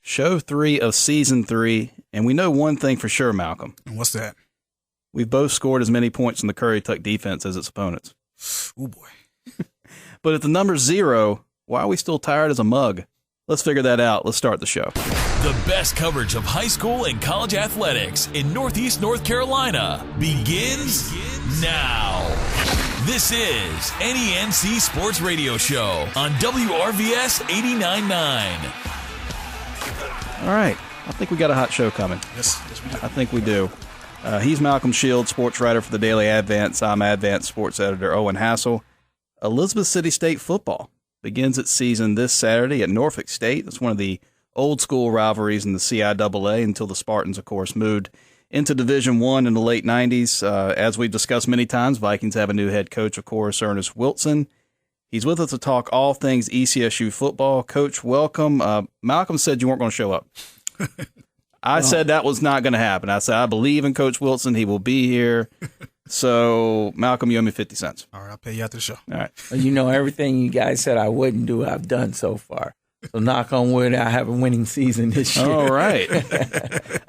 Show 3 of Season 3, and we know one thing for sure, Malcolm. And what's that? We've both scored as many points in the Currituck defense as its opponents. Oh, boy. But if the number's 0, why are we still tired as a mug? Let's figure that out. Let's start the show. The best coverage of high school and college athletics in Northeast North Carolina begins now. This is NENC Sports Radio Show on WRVS 89.9. All right. I think we got a hot show coming. Yes, we do. I think we do. He's Malcolm Shields, sports writer for the Daily Advance. I'm Advance sports editor Owen Hassel. Elizabeth City State football begins its season this Saturday at Norfolk State. It's one of the old-school rivalries in the CIAA until the Spartans, of course, moved into Division I in the late 90s. As we've discussed many times, Vikings have a new head coach, of course, Ernest Wilson. He's with us to talk all things ECSU football. Coach, welcome. Malcolm said you weren't going to show up. I said that was not going to happen. I said, I believe in Coach Wilson. He will be here. So, Malcolm, you owe me 50 cents. All right, I'll pay you after the show. All right. You know, everything you guys said I wouldn't do, I've done so far. So, knock on wood, I have a winning season this year. All right.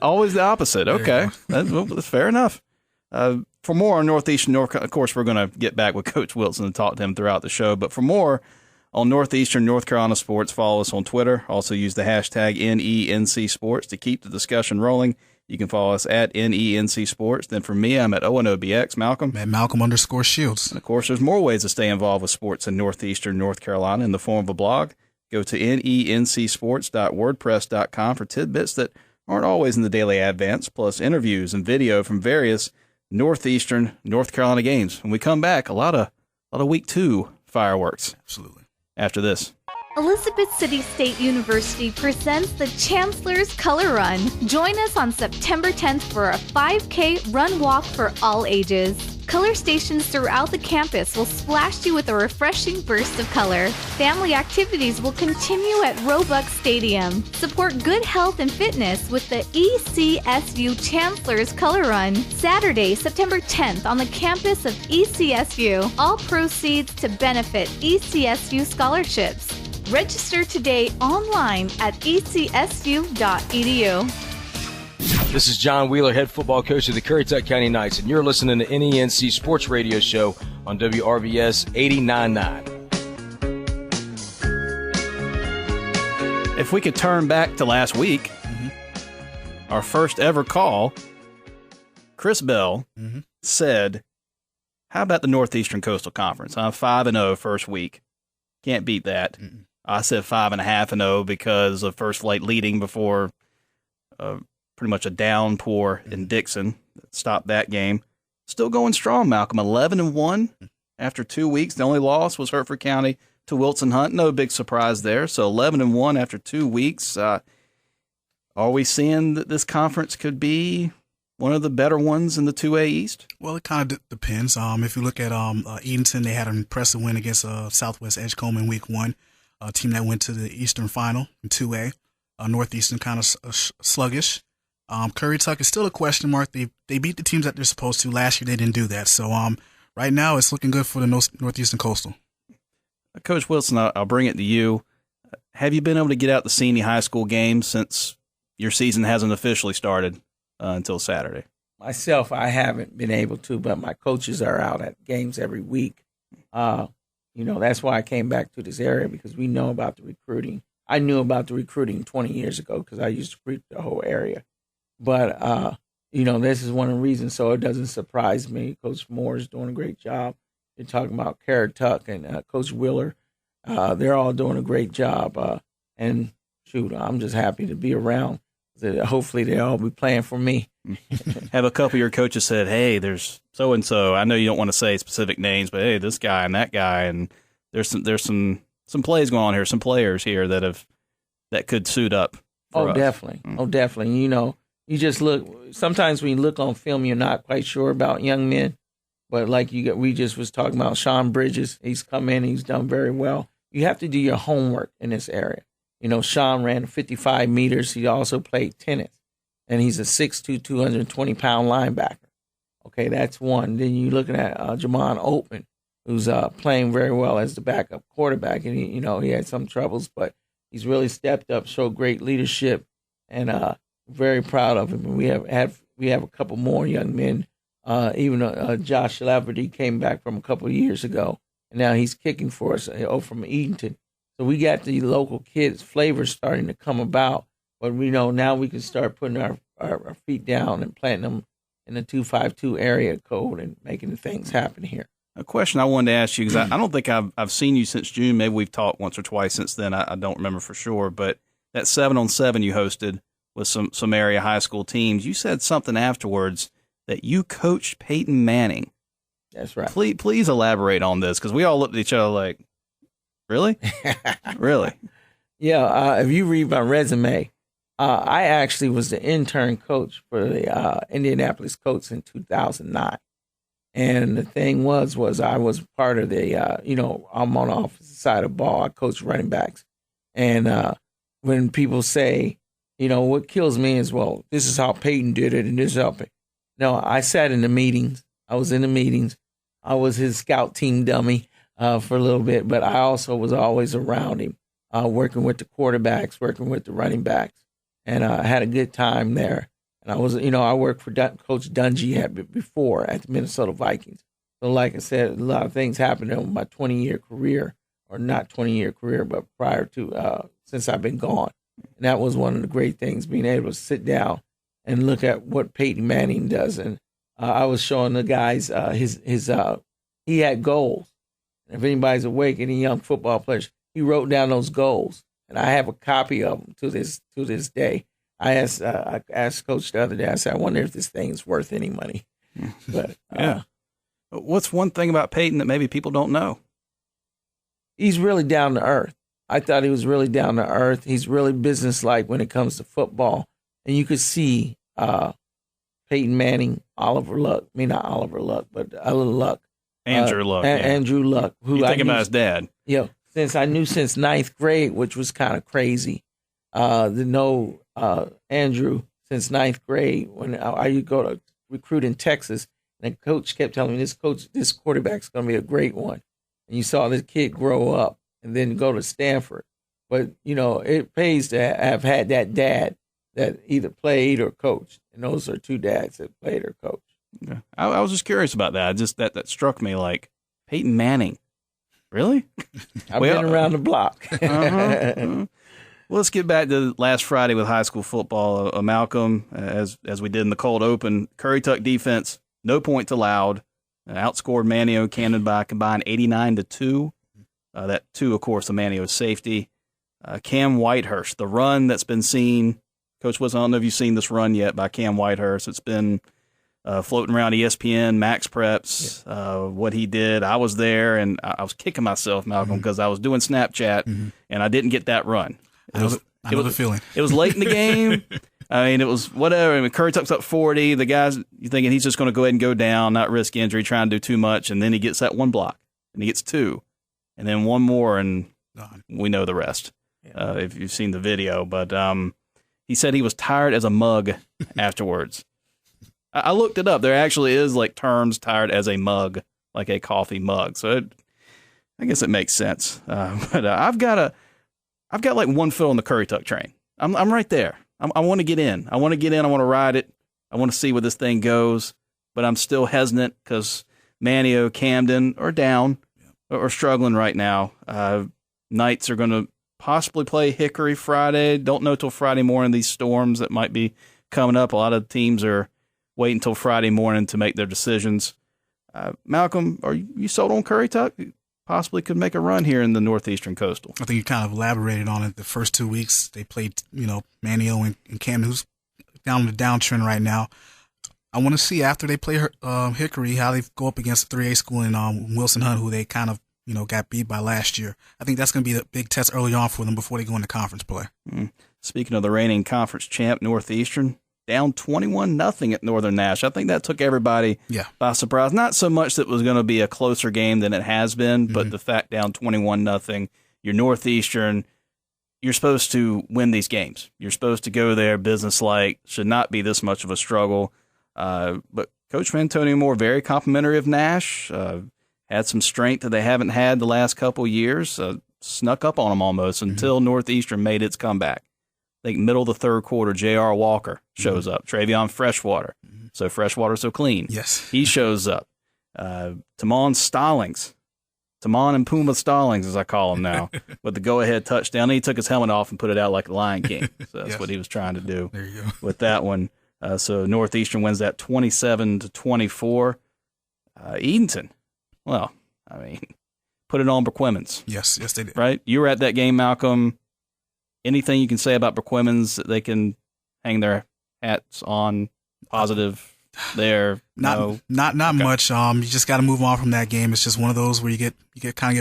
Always the opposite. Okay. That's fair enough. For more on Northeastern North, of course, we're going to get back with Coach Wilson and talk to him throughout the show. But for more on Northeastern North Carolina sports, follow us on Twitter. Also use the hashtag NENC Sports to keep the discussion rolling. You can follow us at NENC Sports. Then for me, I'm at ONOBX. Malcolm? At Malcolm_Shields. And, of course, there's more ways to stay involved with sports in Northeastern North Carolina in the form of a blog. Go to nencsports.wordpress.com for tidbits that aren't always in the Daily Advance, plus interviews and video from various Northeastern North Carolina games. When we come back, a lot of Week 2 fireworks. Absolutely. After this. Elizabeth City State University presents the Chancellor's Color Run. Join us on September 10th for a 5K run walk for all ages. Color stations throughout the campus will splash you with a refreshing burst of color. Family activities will continue at Roebuck Stadium. Support good health and fitness with the ECSU Chancellor's Color Run. Saturday, September 10th on the campus of ECSU. All proceeds to benefit ECSU scholarships. Register today online at ecsu.edu. This is John Wheeler, head football coach of the Currituck County Knights, and you're listening to NENC Sports Radio Show on WRVS 89.9. If we could turn back to last week, our first ever call, Chris Bell said, how about the Northeastern Coastal Conference? I'm 5-0 first week. Can't beat that. I said 5.5-0 because of first flight leading before pretty much a downpour in Dixon. Stopped that game. Still going strong, Malcolm. 11-1 after 2 weeks. The only loss was Hertford County to Wilson Hunt. No big surprise there. So 11-1 after 2 weeks. Are we seeing that this conference could be one of the better ones in the 2A East? Well, it kind of depends. If you look at Edenton, they had an impressive win against Southwest Edgecombe in Week 1, a team that went to the Eastern Final in 2A. Northeastern kind of sluggish. Currituck is still a question mark. They beat the teams that they're supposed to. Last year they didn't do that. So right now it's looking good for the Northeastern Coastal. Coach Wilson, I'll bring it to you. Have you been able to get out the senior high school games since your season hasn't officially started until Saturday? Myself, I haven't been able to, but my coaches are out at games every week. That's why I came back to this area, because we know about the recruiting. I knew about the recruiting 20 years ago because I used to recruit the whole area. But, this is one of the reasons, so it doesn't surprise me. Coach Moore is doing a great job. You're talking about Currituck and Coach Wheeler. They're all doing a great job. And, I'm just happy to be around. Hopefully they'll all be playing for me. Have a couple of your coaches said, hey, there's so-and-so. I know you don't want to say specific names, but hey, this guy and that guy. And there's some plays going on here, some players here that could suit up for us. Definitely. Oh, definitely. You just look. Sometimes when you look on film, you're not quite sure about young men. But we just was talking about Sean Bridges. He's come in. He's done very well. You have to do your homework in this area. Sean ran 55 meters. He also played tennis. And he's a 6'2", 220-pound linebacker. Okay, that's one. Then you're looking at Jamon Oatman, who's playing very well as the backup quarterback. And, he had some troubles, but he's really stepped up, showed great leadership. and very proud of him. And we have a couple more young men. Even Josh Laverty came back from a couple of years ago, and now he's kicking for us from Edenton. So we got the local kids flavors starting to come about, but we know now we can start putting our feet down and planting them in the 252 area code and making things happen here. A question I wanted to ask you, because I don't think I've seen you since June. Maybe we've talked once or twice since then. I don't remember for sure, but that 7-on-7 you hosted with some area high school teams, you said something afterwards that you coached Peyton Manning. That's right. Please elaborate on this, because we all looked at each other like, really? Really? Yeah, if you read my resume, I actually was the intern coach for the Indianapolis Colts in 2009. And the thing was I was part of the, I'm on the offensive side of the ball. I coach running backs. And when people say, what kills me is, well, this is how Peyton did it and this is how Peyton. No, I sat in the meetings. I was in the meetings. I was his scout team dummy for a little bit, but I also was always around him, working with the quarterbacks, working with the running backs. And I had a good time there. And I was, I worked for Coach Dungy before at the Minnesota Vikings. So like I said, a lot of things happened in my 20-year career, or not 20-year career, but prior to, since I've been gone. And that was one of the great things, being able to sit down and look at what Peyton Manning does. And I was showing the guys he had goals. And if anybody's awake, any young football players, he wrote down those goals. And I have a copy of them to this day. I asked Coach the other day, I said, I wonder if this thing's worth any money. But yeah. What's one thing about Peyton that maybe people don't know? He's really down to earth. I thought he was really down to earth. He's really businesslike when it comes to football. And you could see Peyton Manning, Andrew Luck. Andrew Luck. Andrew Luck. Who you thinking about his dad? Yeah. I knew since ninth grade, which was kind of crazy. To know Andrew since ninth grade, when I used to go to recruit in Texas, and the coach kept telling me, this quarterback's going to be a great one. And you saw this kid grow up and then go to Stanford. But, it pays to have had that dad that either played or coached. And those are two dads that played or coached. Okay. I was just curious about that. That struck me, like, Peyton Manning. Really? I've been around the block. Well, let's get back to last Friday with high school football. Malcolm, as we did in the cold open, Curry Tuck defense, no points allowed, outscored Manio Camden by a combined 89-2. That 2, of course, the Manio safety. Cam Whitehurst, the run that's been seen. Coach Wilson, I don't know if you've seen this run yet by Cam Whitehurst. It's been floating around ESPN, Max Preps, what he did. I was there, and I was kicking myself, Malcolm, because I was doing Snapchat, and I didn't get that run. I know the feeling. It was late in the game. I mean, it was whatever. I mean, Curry Tuck's up 40. The guy's, you're thinking he's just going to go ahead and go down, not risk injury, trying to do too much, and then he gets that one block, and he gets 2, and then one more, and we know the rest if you've seen the video. But he said he was tired as a mug afterwards. I looked it up. There actually is like terms, tired as a mug, like a coffee mug. So I guess it makes sense. But I've got like one foot on the Curry Tuck train. I'm right there. I want to get in. I want to ride it. I want to see where this thing goes. But I'm still hesitant because Manio, Camden are down or struggling right now. Knights are going to possibly play Hickory Friday. Don't know till Friday morning. These storms that might be coming up. A lot of teams are waiting until Friday morning to make their decisions. Malcolm, are you sold on Curry Tuck? Possibly could make a run here in the Northeastern Coastal. I think you kind of elaborated on it. The first 2 weeks they played, Manio and Camden, who's down the downtrend right now. I want to see after they play Hickory how they go up against the 3A school in Wilson Hunt, who they kind of got beat by last year. I think that's going to be the big test early on for them before they go into conference play. Speaking of the reigning conference champ, Northeastern, down 21-0 at Northern Nash. I think that took everybody by surprise. Not so much that it was going to be a closer game than it has been, but the fact down 21-0, you're Northeastern, you're supposed to win these games. You're supposed to go there business-like, should not be this much of a struggle. But Coach Antonio Moore, very complimentary of Nash, had some strength that they haven't had the last couple years, snuck up on them almost until Northeastern made its comeback. I think middle of the third quarter, J.R. Walker shows up. Travion Freshwater. So Freshwater, so clean. Yes. He shows up. Tamon Stallings. Tamon and Puma Stallings, as I call him now, with the go-ahead touchdown. He took his helmet off and put it out like the Lion King. So that's what he was trying to do with that one. So Northeastern wins that 27-24. Edenton, well, I mean, put it on Burquemmons. Yes, they did. Right? You were at that game, Malcolm. Anything you can say about Burquemmons that they can hang their hats on? Positive there? Not much. You just got to move on from that game. It's just one of those where you get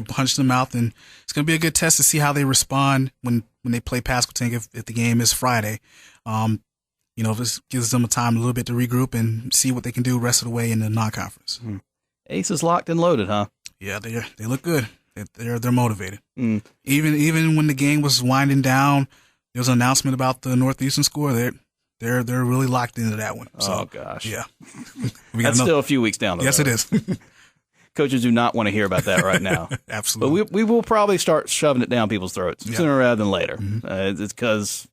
punched in the mouth, and it's going to be a good test to see how they respond when they play Pasquotank if the game is Friday. This gives them a little bit to regroup and see what they can do the rest of the way in the non-conference. Ace is locked and loaded, huh? Yeah, they look good. They're motivated. Even when the game was winding down, there was an announcement about the Northeastern score. They're really locked into that one. So, oh gosh, yeah. That's still a few weeks down the road. Yes, it is. Coaches do not want to hear about that right now. Absolutely. But we will probably start shoving it down people's throats sooner rather than later. It's because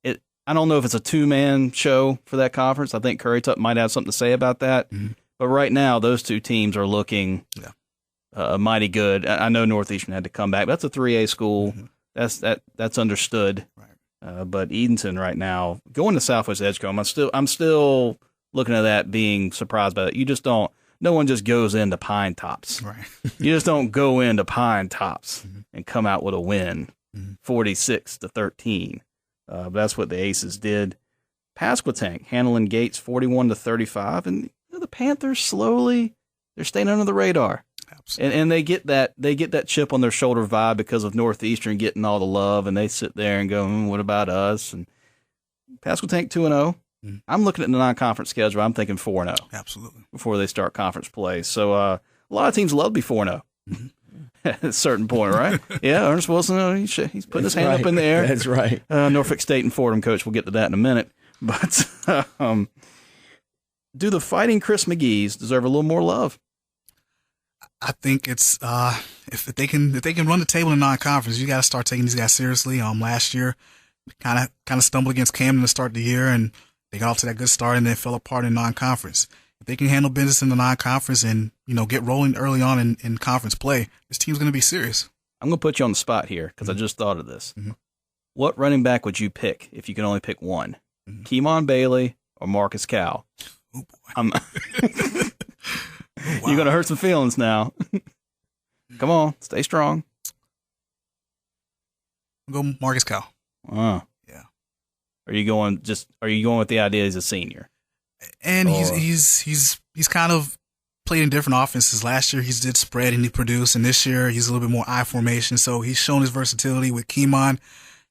I don't know if it's a two-man show for that conference. I think Currituck might have something to say about that. But right now, those two teams are looking mighty good. I know Northeastern had to come back. But that's a 3A school. That's understood. Right. But Edenton right now, going to Southwest Edgecombe, I'm still looking at that being surprised by that. You just don't. No one just goes into Pine Tops. Right. You just don't go into Pine Tops and come out with a win, 46-13. That's what the Aces did. Pasquotank handling Gates 41-35, and the Panthers they're staying under the radar. Absolutely. And they get that chip on their shoulder vibe because of Northeastern getting all the love, and they sit there and go, what about us? And Pasquotank 2-0. I'm looking at the non-conference schedule. I'm thinking 4-0. Absolutely. Before they start conference play. So a lot of teams love to be 4-0. At a certain point, right? Yeah, Ernest Wilson, he's putting his hand up in the air. That's right. Norfolk State and Fordham coach, we'll get to that in a minute. But do the Fighting Chris McGees deserve a little more love? I think it's if they can run the table in non-conference, you got to start taking these guys seriously. Last year, kind of stumbled against Camden to start the year, and they got off to that good start, and then fell apart in non-conference. If they can handle business in the non-conference and, get rolling early on in conference play, this team's going to be serious. I'm going to put you on the spot here because I just thought of this. What running back would you pick if you could only pick one? Keemon Bailey or Marcus Cowell? Oh, boy. You're going to hurt some feelings now. Come on, stay strong. I'll go Marcus Cowell. Yeah. Are you going with the idea he's a senior? And he's kind of played in different offenses. Last year he did spread and he produced, and this year he's a little bit more I formation. So he's shown his versatility with Keemon.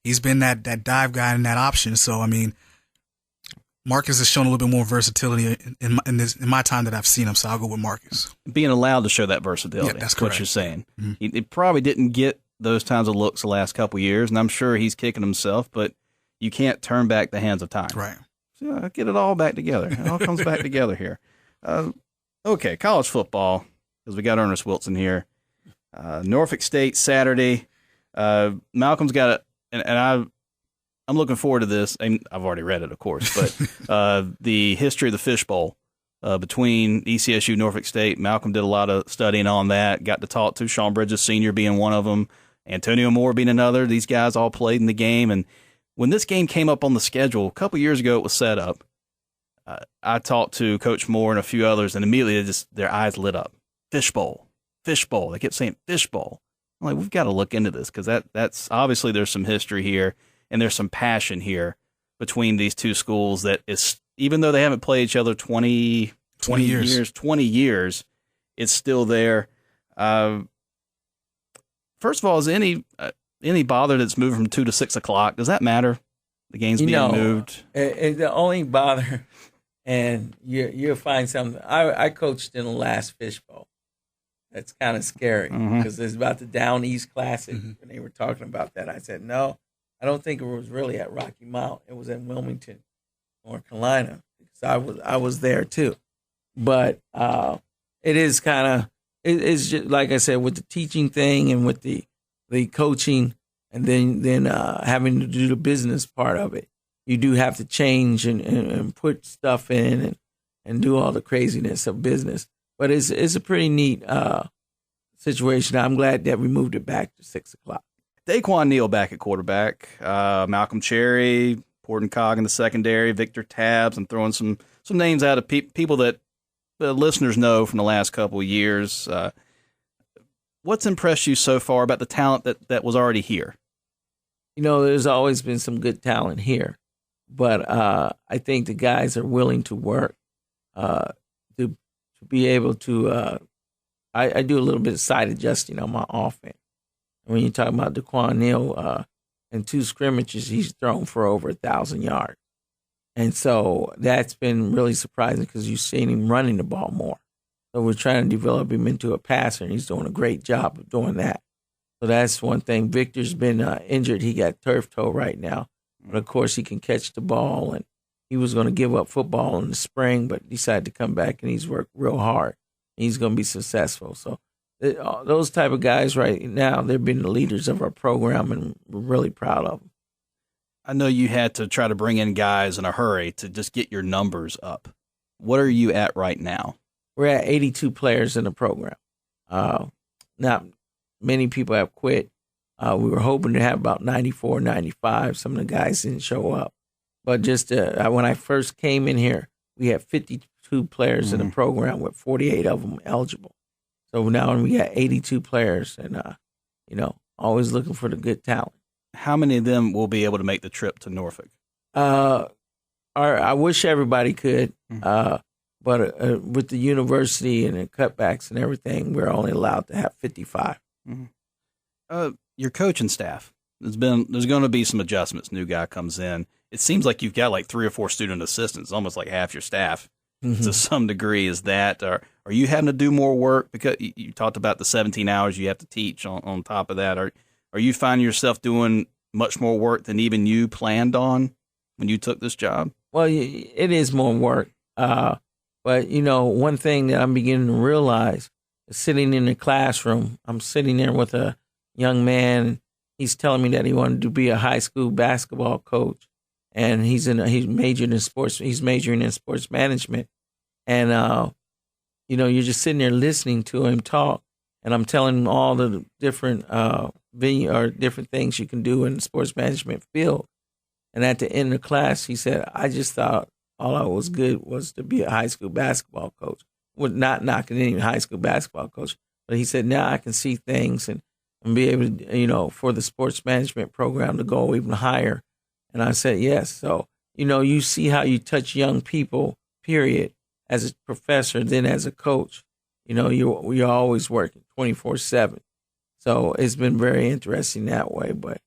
He's been that dive guy and that option. So I mean, Marcus has shown a little bit more versatility in my time that I've seen him. So I'll go with Marcus. Being allowed to show that versatility. Yeah, that's what you're saying. He probably didn't get those kinds of looks the last couple of years, and I'm sure he's kicking himself. But you can't turn back the hands of time. Right. Get it all back together. It all comes back together here. Okay, college football, because we got Ernest Wilson here. Norfolk State Saturday. Malcolm's got it, and I'm looking forward to this. I've already read it, of course, but the history of the fishbowl between ECSU, Norfolk State. Malcolm did a lot of studying on that. Got to talk to Sean Bridges Sr. being one of them, Antonio Moore being another. These guys all played in the game, and when this game came up on the schedule, a couple years ago it was set up. I talked to Coach Moore and a few others, and immediately their eyes lit up. Fishbowl. They kept saying fishbowl. I'm like, we've got to look into this because that's obviously there's some history here and there's some passion here between these two schools that is, even though they haven't played each other 20 years, it's still there. First of all, is any bother that's moved from 2 to 6 o'clock? Does that matter? The game's being moved. The only bother, and you'll find something. I coached in the last fishbowl. That's kind of scary because it's about the Down East Classic, and they were talking about that. I said, no, I don't think it was really at Rocky Mount. It was in Wilmington, North Carolina, because I was there too. But it is kind of it's just like I said with the teaching thing and with the coaching and then having to do the business part of it. You do have to change and put stuff in and do all the craziness of business. But it's a pretty neat situation. I'm glad that we moved it back to 6 o'clock. Daquan Neal back at quarterback, Malcolm Cherry, Porton Cog in the secondary, Victor Tabbs. I'm throwing some names out of people that the listeners know from the last couple of years. What's impressed you so far about the talent that was already here? There's always been some good talent here, but I think the guys are willing to work to be able to. I do a little bit of side adjusting on my offense. When you talk about Daquan Neal, in 2 scrimmages, he's thrown for over 1,000 yards. And so that's been really surprising because you've seen him running the ball more. So we're trying to develop him into a passer, and he's doing a great job of doing that. So that's one thing. Victor's been injured. He got turf toe right now. But, of course, he can catch the ball. And he was going to give up football in the spring, but decided to come back, and he's worked real hard. He's going to be successful. So those type of guys right now, they've been the leaders of our program, and we're really proud of them. I know you had to try to bring in guys in a hurry to just get your numbers up. What are you at right now? We're at 82 players in the program. Not many people have quit. We were hoping to have about 94, 95. Some of the guys didn't show up. But just when I first came in here, we had 52 players in the program with 48 of them eligible. So now we got 82 players and, always looking for the good talent. How many of them will be able to make the trip to Norfolk? I wish everybody could, but with the university and the cutbacks and everything, we're only allowed to have 55. Your coaching staff, there's going to be some adjustments. New guy comes in. It seems like you've got like 3 or 4 student assistants, almost like half your staff to some degree. Is that, are you having to do more work? Because you talked about the 17 hours you have to teach on top of that. Are you finding yourself doing much more work than even you planned on when you took this job? Well, it is more work. But, one thing that I'm beginning to realize is sitting in the classroom, I'm sitting there with a young man. He's telling me that he wanted to be a high school basketball coach. And he's majoring in sports. He's majoring in sports management. And, you're just sitting there listening to him talk. And I'm telling him all the different different things you can do in the sports management field. And at the end of the class, he said, I just thought all I was good was to be a high school basketball coach. Well, not knocking any high school basketball coach. But he said, now I can see things and be able to, for the sports management program to go even higher. And I said, yes. So, you see how you touch young people, period, as a professor, then as a coach. You're always working 24/7. So it's been very interesting that way. But,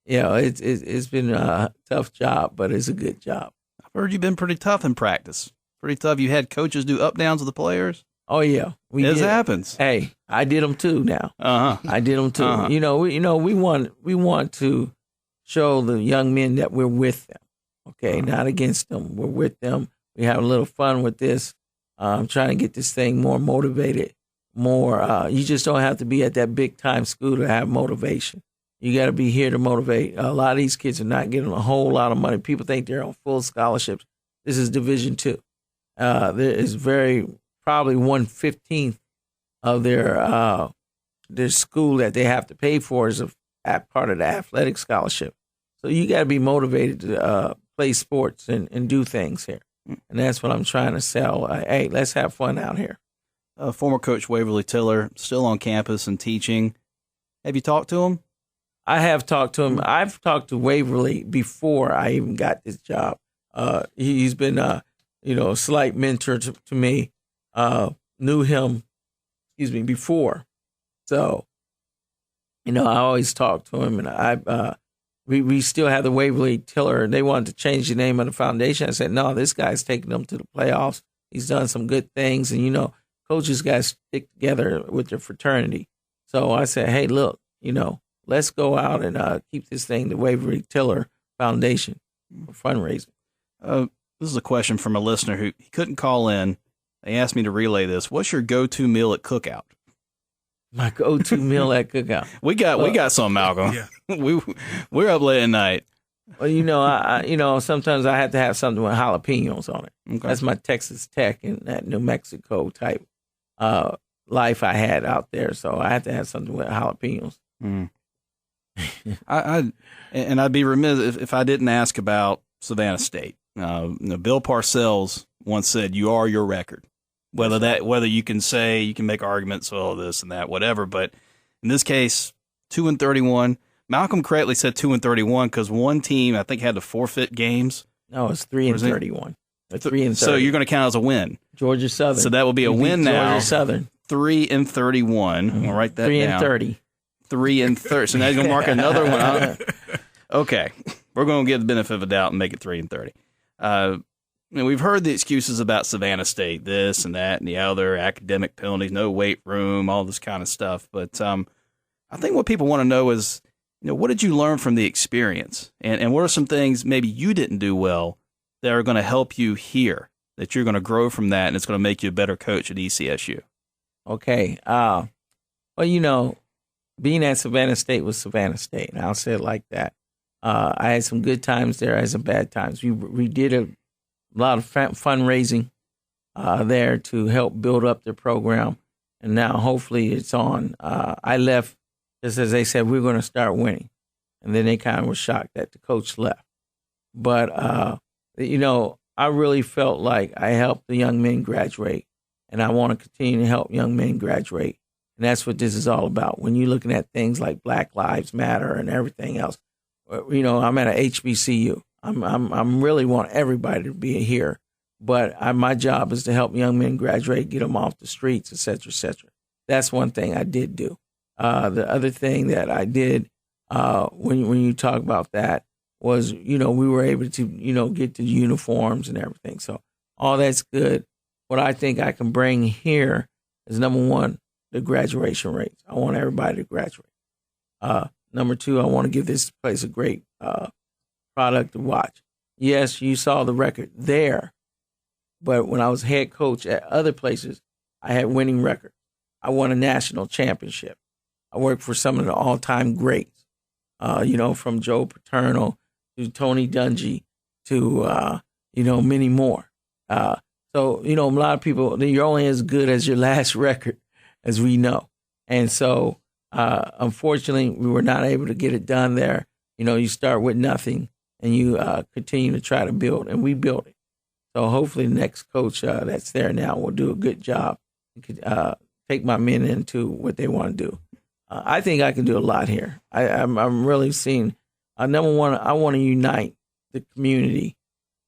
it's been a tough job, but it's a good job. I've heard you've been pretty tough in practice. Pretty tough. You had coaches do up downs with the players? Oh, yeah. It happens. Hey, I did them too now. I did them too. We want to show the young men that we're with them, okay, not against them. We're with them. We have a little fun with this. I'm trying to get this thing more motivated, more. You just don't have to be at that big-time school to have motivation. You got to be here to motivate. A lot of these kids are not getting a whole lot of money. People think they're on full scholarships. This is Division II. There is probably 1/15 of their school that they have to pay for is part of the athletic scholarship. So you got to be motivated to play sports and do things here. And that's what I'm trying to sell. Hey, let's have fun out here. Former coach Waverly Tiller, still on campus and teaching. Have you talked to him? I have talked to him. I've talked to Waverly before I even got this job. He's been, a slight mentor to me. Knew him, before. So, I always talk to him, and we still have the Waverly Tiller. They wanted to change the name of the foundation. I said, no, this guy's taking them to the playoffs. He's done some good things, and coaches got to stick together with their fraternity. So I said, hey, look, let's go out and keep this thing the Waverly Tiller Foundation for fundraising. This is a question from a listener who he couldn't call in. They asked me to relay this. What's your go-to meal at Cookout? My go-to meal at cookout. We got some, Malcolm. Yeah. We're up late at night. Well, I sometimes I have to have something with jalapenos on it. Okay. That's my Texas Tech and that New Mexico type life I had out there. So I had to have something with jalapenos. Mm. I'd be remiss if I didn't ask about Savannah State. Bill Parcells once said, "You are your record." Whether you can say, you can make arguments, this and that, whatever. But in this case, 2-31. Malcolm correctly said 2-31 because one team, I think, had to forfeit games. No, it's 3-31. 3-30. So you're going to count as a win. Georgia Southern. So that will be a win now. Georgia Southern. 3-31. Mm-hmm. I'll write that 3-30. 3-30. So now you're going to mark another one. Okay. We're going to give the benefit of the doubt and make it 3-30. We've heard the excuses about Savannah State, this and that and the other, academic penalties, no weight room, all this kind of stuff. But I think what people want to know is, what did you learn from the experience? And what are some things maybe you didn't do well that are going to help you here, that you're going to grow from that, and it's going to make you a better coach at ECSU? Okay. Being at Savannah State was Savannah State, and I'll say it like that. I had some good times there. I had some bad times. We did a lot of fundraising there to help build up the program, and now hopefully it's on. I left just as they said we're going to start winning, and then they kind of were shocked that the coach left. But I really felt like I helped the young men graduate, and I want to continue to help young men graduate, and that's what this is all about. When you're looking at things like Black Lives Matter and everything else, I'm at a HBCU. I'm really want everybody to be here, but my job is to help young men graduate, get them off the streets, et cetera, et cetera. That's one thing I did do. The other thing that I did when you talk about that was, we were able to, get the uniforms and everything. So all that's good. What I think I can bring here is, number one, the graduation rates. I want everybody to graduate. Number two, I want to give this place a great product to watch. Yes, you saw the record there, but when I was head coach at other places, I had winning records. I won a national championship. I worked for some of the all-time greats, from Joe Paterno to Tony Dungy to, many more. So, a lot of people, you're only as good as your last record, as we know. And so, unfortunately, we were not able to get it done there. You start with nothing and you continue to try to build, and we built it. So hopefully the next coach that's there now will do a good job and take my men into what they want to do. I think I can do a lot here. I'm really seeing, number one, I want to unite the community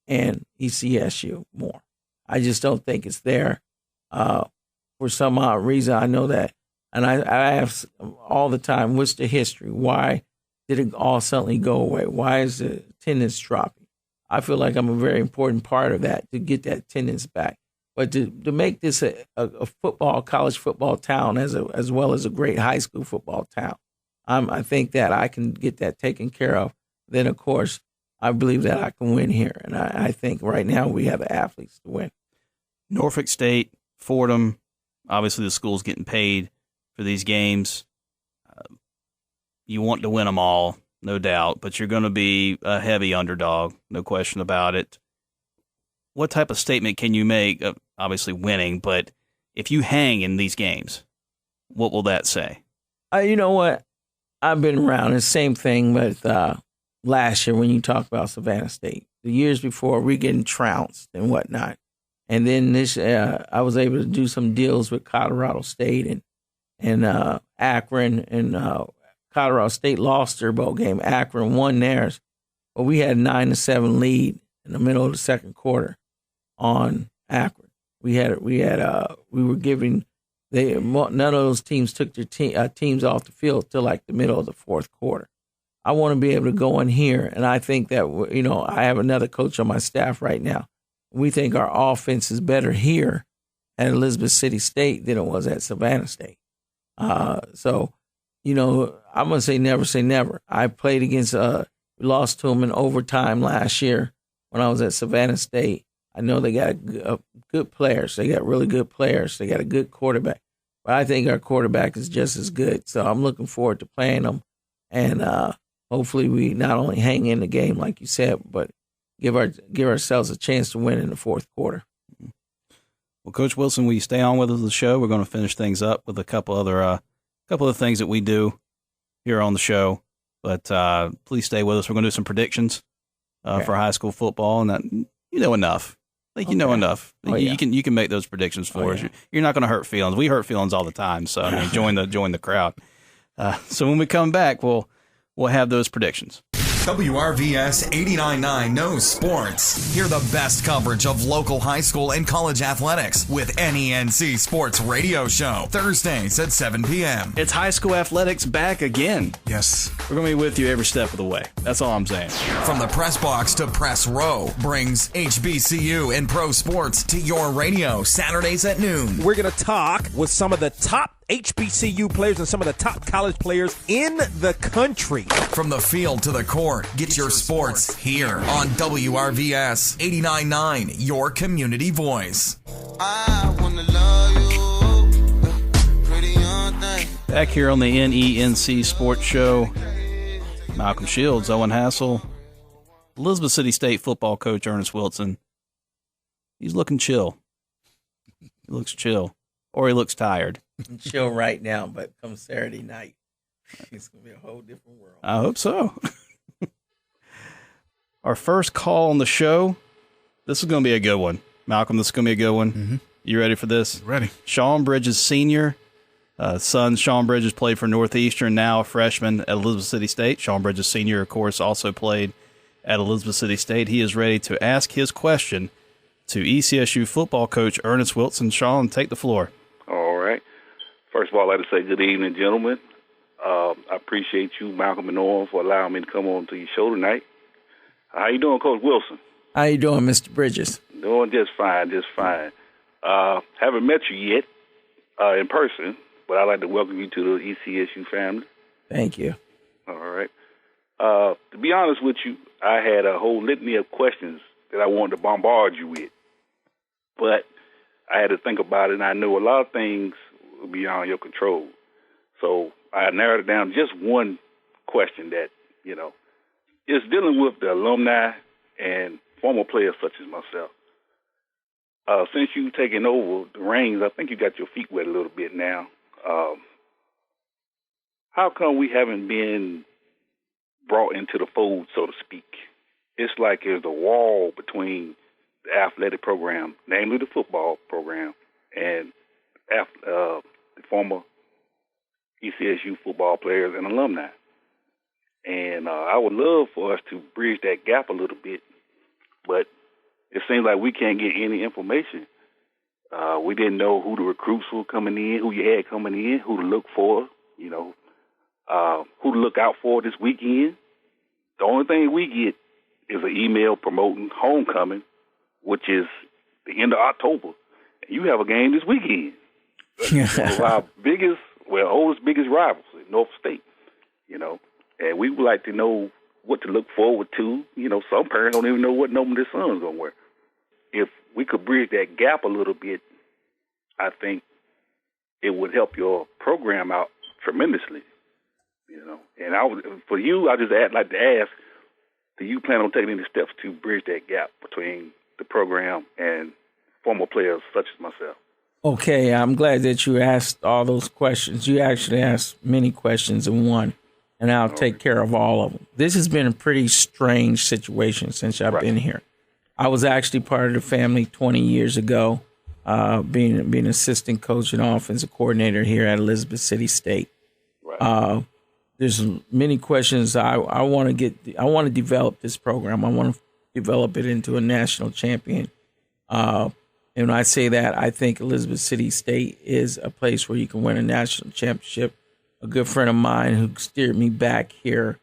and ECSU more. I just don't think it's there. For some odd reason, I know that. And I ask all the time, what's the history? Why did it all suddenly go away? Why is the attendance dropping? I feel like I'm a very important part of that, to get that attendance back. But to make this a college football town as well as a great high school football town, I think that I can get that taken care of. Then, of course, I believe that I can win here. And I think right now we have the athletes to win. Norfolk State, Fordham, obviously the school's getting paid for these games. You want to win them all, no doubt, but you're going to be a heavy underdog, no question about it. What type of statement can you make? Obviously winning, but if you hang in these games, what will that say? You know what? I've been around. The same thing with last year when you talk about Savannah State. The years before, we're getting trounced and whatnot. And then this, I was able to do some deals with Colorado State and Akron, and Colorado State lost their bowl game. Akron won theirs, but we had a 9-7 lead in the middle of the second quarter on Akron. We were giving none of those teams took their teams off the field till like the middle of the fourth quarter. I want to be able to go in here, and I think that I have another coach on my staff right now. We think our offense is better here at Elizabeth City State than it was at Savannah State. So, I'm going to say never. I played against, we lost to them in overtime last year when I was at Savannah State. I know they got good players. They got really good players. They got a good quarterback. but I think our quarterback is just as good. So I'm looking forward to playing him, and hopefully we not only hang in the game like you said, but give ourselves a chance to win in the fourth quarter. Well, Coach Wilson, will you stay on with us the show? We're going to finish things up with a couple of things that we do here on the show. But please stay with us. We're going to do some predictions for high school football, and that you know enough. You know enough. You can make those predictions for us. You're not going to hurt feelings. We hurt feelings all the time. So I mean, join the crowd. So when we come back, we'll have those predictions. WRVS 89.9 knows sports. Hear the best coverage of local high school and college athletics with NENC Sports Radio Show. Thursdays at 7 p.m. It's high school athletics back again. Yes. We're going to be with you every step of the way. That's all I'm saying. From the press box to press row brings HBCU and pro sports to your radio Saturdays at noon. We're going to talk with some of the top HBCU players and some of the top college players in the country. From the field to the court, get your sports here on WRVS 89.9, your community voice. I wanna love you, pretty young thing. Back here on the NENC Sports Show, Malcolm Shields, Owen Hassel, Elizabeth City State football coach Ernest Wilson. He's looking chill. He looks chill. Or he looks tired. I'm chill right now, but come Saturday night, it's going to be a whole different world. I hope so. Our first call on the show, this is going to be a good one. Malcolm, this is going to be a good one. Mm-hmm. You ready for this? Ready. Sean Bridges Sr., son Sean Bridges played for Northeastern, now a freshman at Elizabeth City State. Sean Bridges Sr., of course, also played at Elizabeth City State. He is ready to ask his question to ECSU football coach Ernest Wilson. Sean, take the floor. All right. First of all, I'd like to say good evening, gentlemen. I appreciate you, Malcolm and Owen, for allowing me to come on to your show tonight. How you doing, Coach Wilson? How you doing, Mr. Bridges? Doing just fine, just fine. Haven't met you yet in person, but I'd like to welcome you to the ECSU family. Thank you. All right. To be honest with you, I had a whole litany of questions that I wanted to bombard you with, but I had to think about it, and I know a lot of things will be beyond your control. So I narrowed it down to just one question that, is dealing with the alumni and former players such as myself. Since you've taken over the reins, I think you got your feet wet a little bit now. How come we haven't been brought into the fold, so to speak? It's like there's a wall between the athletic program, namely the football program, and the former ECSU football players and alumni. And I would love for us to bridge that gap a little bit, but it seems like we can't get any information. We didn't know who the recruits were coming in, who you had coming in, who to look for, who to look out for this weekend. The only thing we get is an email promoting homecoming, which is the end of October. And you have a game this weekend. One of our oldest rivals in North State, And we would like to know what to look forward to. Some parents don't even know what number their son's going to wear. If we could bridge that gap a little bit, I think it would help your program out tremendously. And for you, I just like to ask, do you plan on taking any steps to bridge that gap between the program and former players such as myself? Okay, I'm glad that you asked all those questions. You actually asked many questions in one, and I'll take care of all of them. This has been a pretty strange situation since I've been here. I was actually part of the family 20 years ago, being assistant coach and offensive coordinator here at Elizabeth City State. Right. There's many questions. I want to develop this program. I want to develop it into a national champion. And when I say that, I think Elizabeth City State is a place where you can win a national championship. A good friend of mine who steered me back here,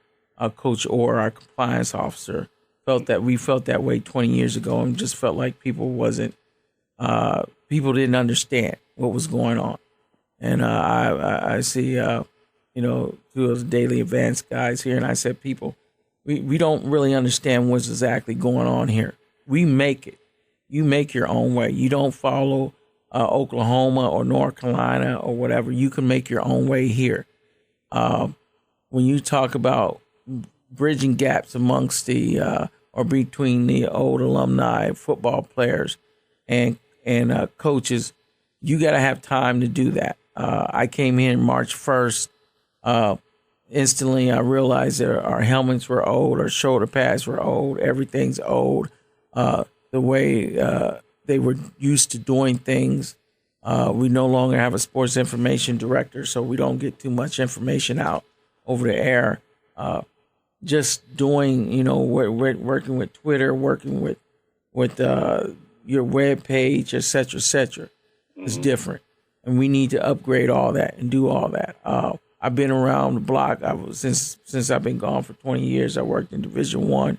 Coach Orr, our compliance officer, felt that way 20 years ago, and just felt like people didn't understand what was going on. And I see, two of those daily advance guys here, and I said, people, we don't really understand what's exactly going on here. We make it. You make your own way. You don't follow Oklahoma or North Carolina or whatever, you can make your own way here. When you talk about bridging gaps amongst the or between the old alumni football players and coaches, you got to have time to do that. I came in March 1st. Instantly, I realized that our helmets were old, our shoulder pads were old, everything's old. The way they were used to doing things. We no longer have a sports information director, so we don't get too much information out over the air. Just doing, working with Twitter, working with your web page, et cetera, is different. And we need to upgrade all that and do all that. I've been around the block. Since I've been gone for 20 years. I worked in Division I.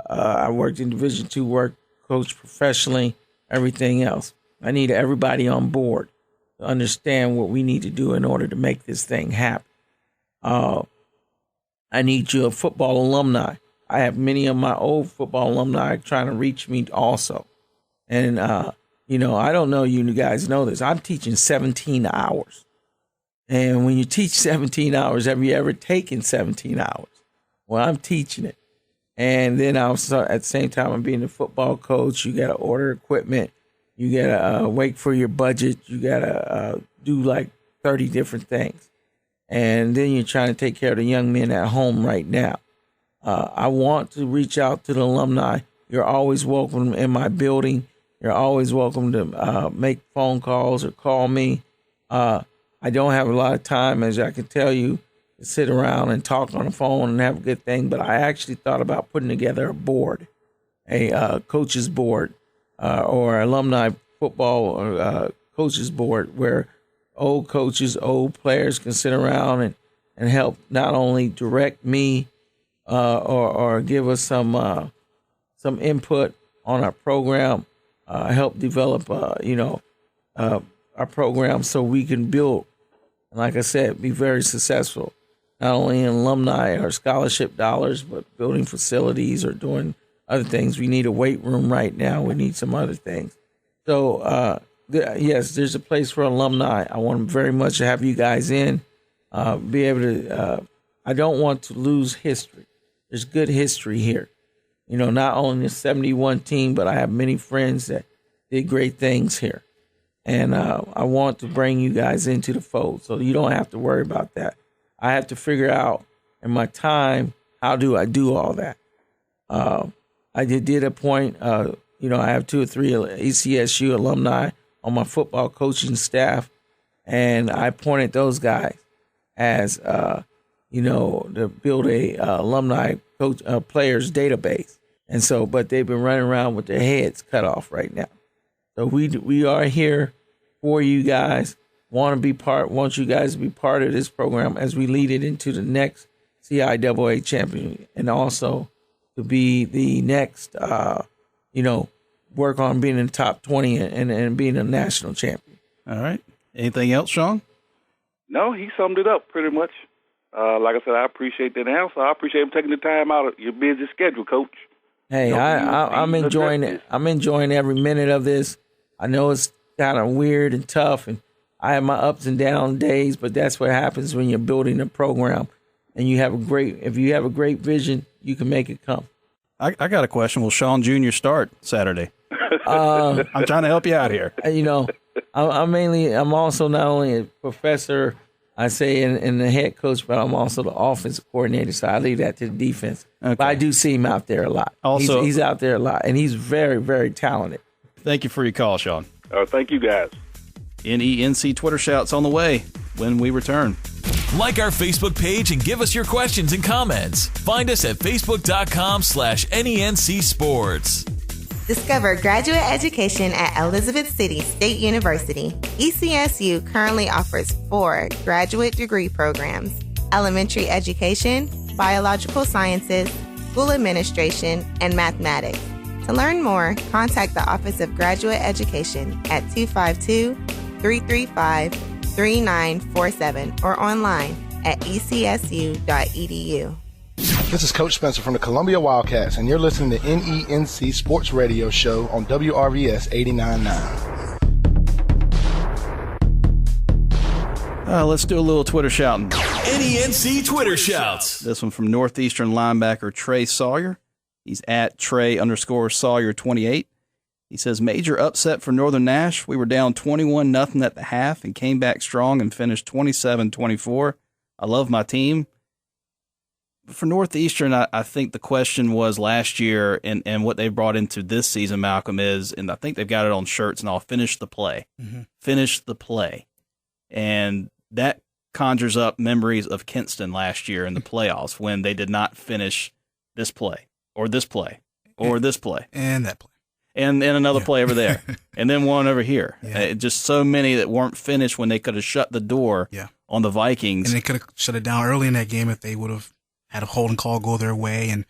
I worked in Division II, coached professionally, everything else. I need everybody on board to understand what we need to do in order to make this thing happen. I need you, a football alumni. I have many of my old football alumni trying to reach me also. And, I don't know you guys know this. I'm teaching 17 hours. And when you teach 17 hours, have you ever taken 17 hours? Well, I'm teaching it. And then at the same time, I'm being a football coach. You got to order equipment. You got to wait for your budget. You got to do like 30 different things. And then you're trying to take care of the young men at home right now. I want to reach out to the alumni. You're always welcome in my building. You're always welcome to make phone calls or call me. I don't have a lot of time, as I can tell you, to sit around and talk on the phone and have a good thing. But I actually thought about putting together a board, a coaches board, or alumni football or coaches board, where old coaches, old players can sit around and help not only direct me or give us some input on our program, help develop our program so we can build, and like I said, be very successful, not only in alumni or scholarship dollars, but building facilities or doing other things. We need a weight room right now. We need some other things. So, yes, there's a place for alumni. I want very much to have you guys in, be able to, I don't want to lose history. There's good history here. Not only the 71 team, but I have many friends that did great things here. And I want to bring you guys into the fold, so you don't have to worry about that. I have to figure out in my time, how do I do all that? I did appoint, I have 2 or 3 ECSU alumni on my football coaching staff, and I appointed those guys as, to build a alumni coach players database. And so, but they've been running around with their heads cut off right now. So we are here for you guys. Want you guys to be part of this program as we lead it into the next CIAA champion, and also to be the next, work on being in the top 20 and being a national champion. All right. Anything else, Sean? No, he summed it up pretty much. Like I said, I appreciate that answer. I appreciate him taking the time out of your busy schedule, Coach. Hey, I'm enjoying it. I'm enjoying every minute of this. I know it's kind of weird and tough, and I have my ups and down days, but that's what happens when you're building a program, and if you have a great vision, you can make it come. I got a question. Will Sean Jr. start Saturday? I'm trying to help you out here. I'm also not only a professor, I say, in the head coach, but I'm also the offensive coordinator, so I leave that to the defense. Okay. But I do see him out there a lot. Also, he's out there a lot, and he's very, very talented. Thank you for your call, Sean. Thank you, guys. NENC Twitter shouts on the way when we return. Like our Facebook page and give us your questions and comments. Find us at facebook.com/NENC Sports. Discover graduate education at Elizabeth City State University. ECSU currently offers 4 graduate degree programs: elementary education, biological sciences, school administration, and mathematics. To learn more, contact the Office of Graduate Education at 252-335-3947 or online at ecsu.edu. This is Coach Spencer from the Columbia Wildcats, and you're listening to NENC Sports Radio Show on WRVS 89.9. Let's do a little Twitter shouting. NENC Twitter shouts. This one from Northeastern linebacker Trey Sawyer. He's at Trey_Sawyer28. He says, major upset for Northern Nash. We were down 21-0 at the half and came back strong and finished 27-24. I love my team. For Northeastern, I think the question was last year and what they brought into this season, Malcolm, is, and I think they've got it on shirts and all, finish the play. Mm-hmm. Finish the play. And that conjures up memories of Kinston last year in the playoffs when they did not finish this play or this play or this play. And that play. And another play over there. And then one over here. Yeah. Just so many that weren't finished when they could have shut the door on the Vikings. And they could have shut it down early in that game if they would have had a holding call go their way and,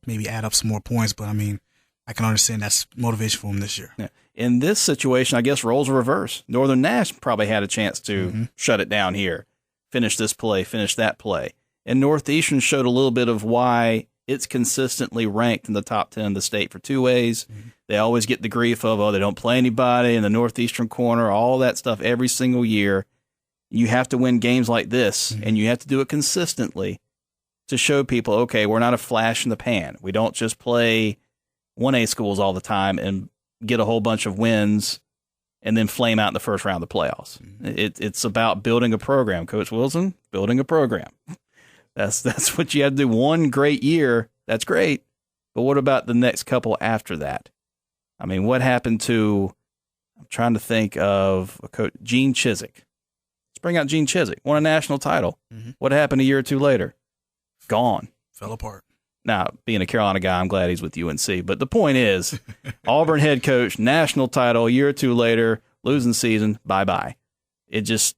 maybe add up some more points. But, I can understand that's motivation for them this year. Yeah. In this situation, I guess roles are reversed. Northern Nash probably had a chance to shut it down here, finish this play, finish that play. And Northeastern showed a little bit of why it's consistently ranked in the top 10 of the state for two ways. Mm-hmm. They always get the grief of, they don't play anybody in the Northeastern corner, all that stuff every single year. You have to win games like this, and you have to do it consistently to show people, okay, we're not a flash in the pan. We don't just play 1A schools all the time and get a whole bunch of wins and then flame out in the first round of the playoffs. Mm-hmm. It's about building a program, Coach Wilson, building a program. That's what you have to do. One great year, that's great. But what about the next couple after that? What happened to, I'm trying to think of a coach, Gene Chizik. Let's bring out Gene Chizik, won a national title. Mm-hmm. What happened a year or two later? Gone. Fell apart. Now, being a Carolina guy, I'm glad he's with UNC. But the point is, Auburn head coach, national title, a year or two later, losing season, bye-bye. It just,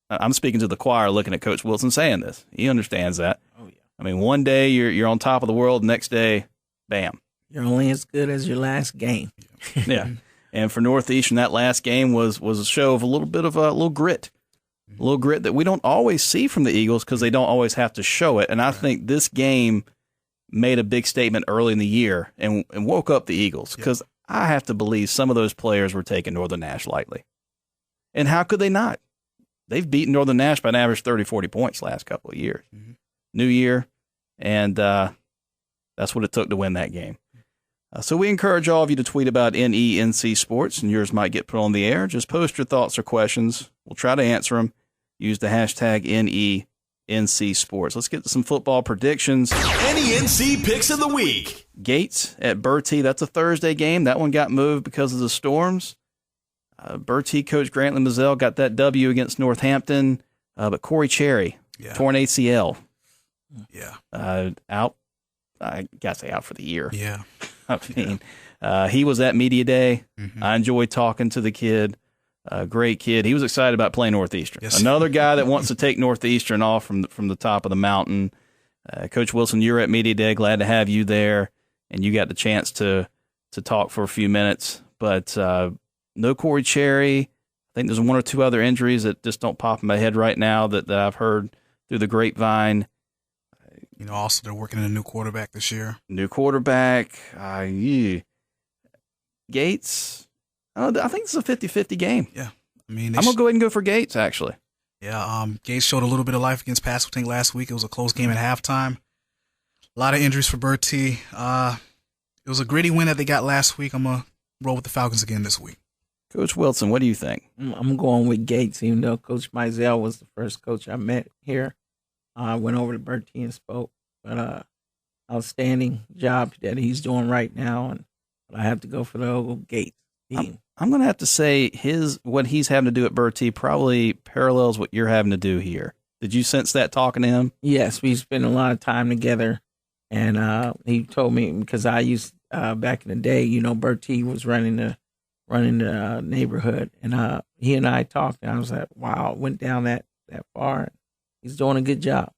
I'm speaking to the choir looking at Coach Wilson saying this. He understands that. Oh, yeah. One day you're on top of the world, next day, bam. You're only as good as your last game. Yeah. And for Northeastern, that last game was a show of a little bit of a little grit. A little grit that we don't always see from the Eagles because they don't always have to show it. And I think this game made a big statement early in the year and woke up the Eagles because I have to believe some of those players were taking Northern Nash lightly. And how could they not? They've beaten Northern Nash by an average 30, 40 points the last couple of years. Mm-hmm. New year, and that's what it took to win that game. So we encourage all of you to tweet about NENC Sports, and yours might get put on the air. Just post your thoughts or questions. We'll try to answer them. Use the hashtag NENC Sports. Let's get to some football predictions. NENC Picks of the Week. Gates at Bertie. That's a Thursday game. That one got moved because of the storms. Bertie coach Grantley Mazzell got that W against Northampton. But Corey Cherry, torn ACL. Yeah. Out. I got to say out for the year. Yeah. He was at Media Day. Mm-hmm. I enjoyed talking to the kid. Great kid. He was excited about playing Northeastern. Yes. Another guy that wants to take Northeastern off from the top of the mountain. Coach Wilson, you're at Media Day. Glad to have you there, and you got the chance to talk for a few minutes. But no Corey Cherry. I think there's one or two other injuries that just don't pop in my head right now that I've heard through the grapevine. Also they're working in a new quarterback this year. New quarterback. Gates. I think it's a 50-50 game. Yeah. I'm going to go ahead and go for Gates, actually. Yeah. Gates showed a little bit of life against Pasquotank last week. It was a close game at halftime. A lot of injuries for Bertie. It was a gritty win that they got last week. I'm going to roll with the Falcons again this week. Coach Wilson, what do you think? I'm going with Gates, even though Coach Mizell was the first coach I met here. I went over to Bertie and spoke, but outstanding job that he's doing right now, and I have to go for the old Gates team. I'm going to have to say what he's having to do at Bertie probably parallels what you're having to do here. Did you sense that talking to him? Yes, we spent a lot of time together, and he told me because I used back in the day, Bertie was running the neighborhood, and he and I talked, and I was like, wow, it went down that far. He's doing a good job.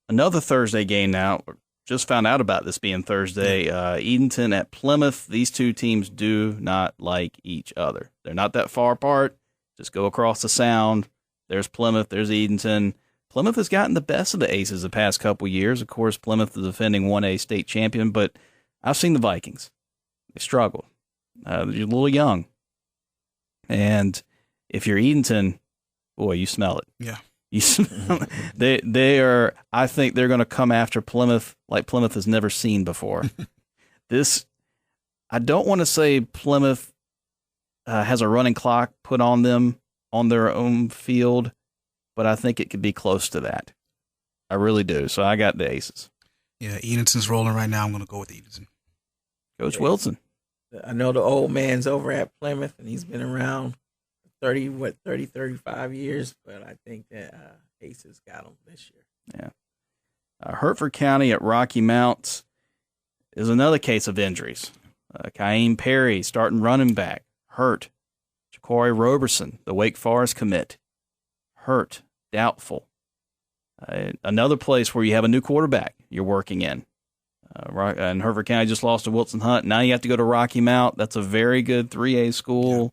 Another Thursday game now. Just found out about this being Thursday. Edenton at Plymouth. These two teams do not like each other. They're not that far apart. Just go across the sound. There's Plymouth. There's Edenton. Plymouth has gotten the best of the Aces the past couple years. Of course, Plymouth is the defending 1A state champion, but I've seen the Vikings. They struggle. They're a little young. And if you're Edenton, Boy, you smell it. Yeah. You smell it. They are. I think they're going to come after Plymouth like Plymouth has never seen before. I don't want to say Plymouth has a running clock put on them on their own field, but I think it could be close to that. I really do. So I got the Aces. Yeah, Edenton's rolling right now. I'm going to go with Edenton. Coach Wilson. I know the old man's over at Plymouth, and he's been around 35 years, but I think that Aces got him this year. Yeah. Hertford County at Rocky Mount is another case of injuries. Kaim Perry, starting running back, hurt. Ja'Cory Roberson, the Wake Forest commit, hurt, doubtful. Another place where you have a new quarterback you're working in. And Hertford County just lost to Wilson Hunt. Now you have to go to Rocky Mount. That's a very good 3A school.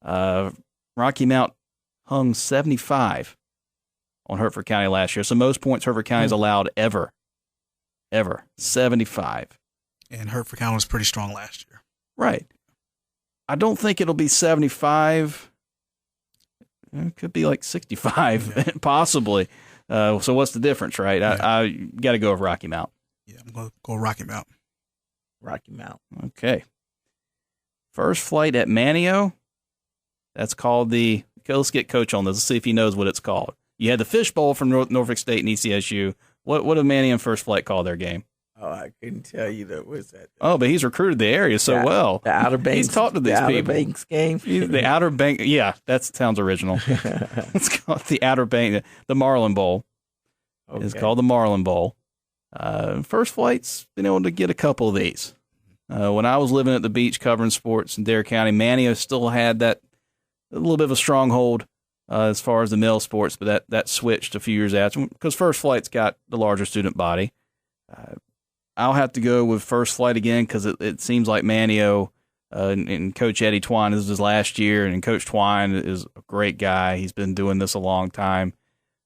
Yeah. Rocky Mount hung 75 on Hertford County last year. So most points Hertford County's allowed ever. 75. And Hertford County was pretty strong last year. Right. I don't think it'll be 75. It could be like 65, possibly. So what's the difference, right? Yeah. I got to go with Rocky Mount. Yeah, I'm going to go Rocky Mount. Rocky Mount. Okay. First flight at Manio. That's called let's get Coach on this. Let's see if he knows what it's called. You had the Fishbowl from Norfolk State and ECSU. What did Manio and First Flight call their game? Oh, I couldn't tell you that. What's that? Oh, but he's recruited the area so well. The Outer Banks. He's talked to these people. The Outer Banks game. The Outer Bank. Yeah, that sounds original. It's called the Outer Bank. The Marlin Bowl. Okay. It's called the Marlin Bowl. First Flight's been able to get a couple of these. When I was living at the beach covering sports in Dare County, Manio still had that a little bit of a stronghold as far as the male sports, but that switched a few years after because First Flight's got the larger student body. I'll have to go with First Flight again because it seems like Manio and Coach Eddie Twine, this is his last year, and Coach Twine is a great guy. He's been doing this a long time.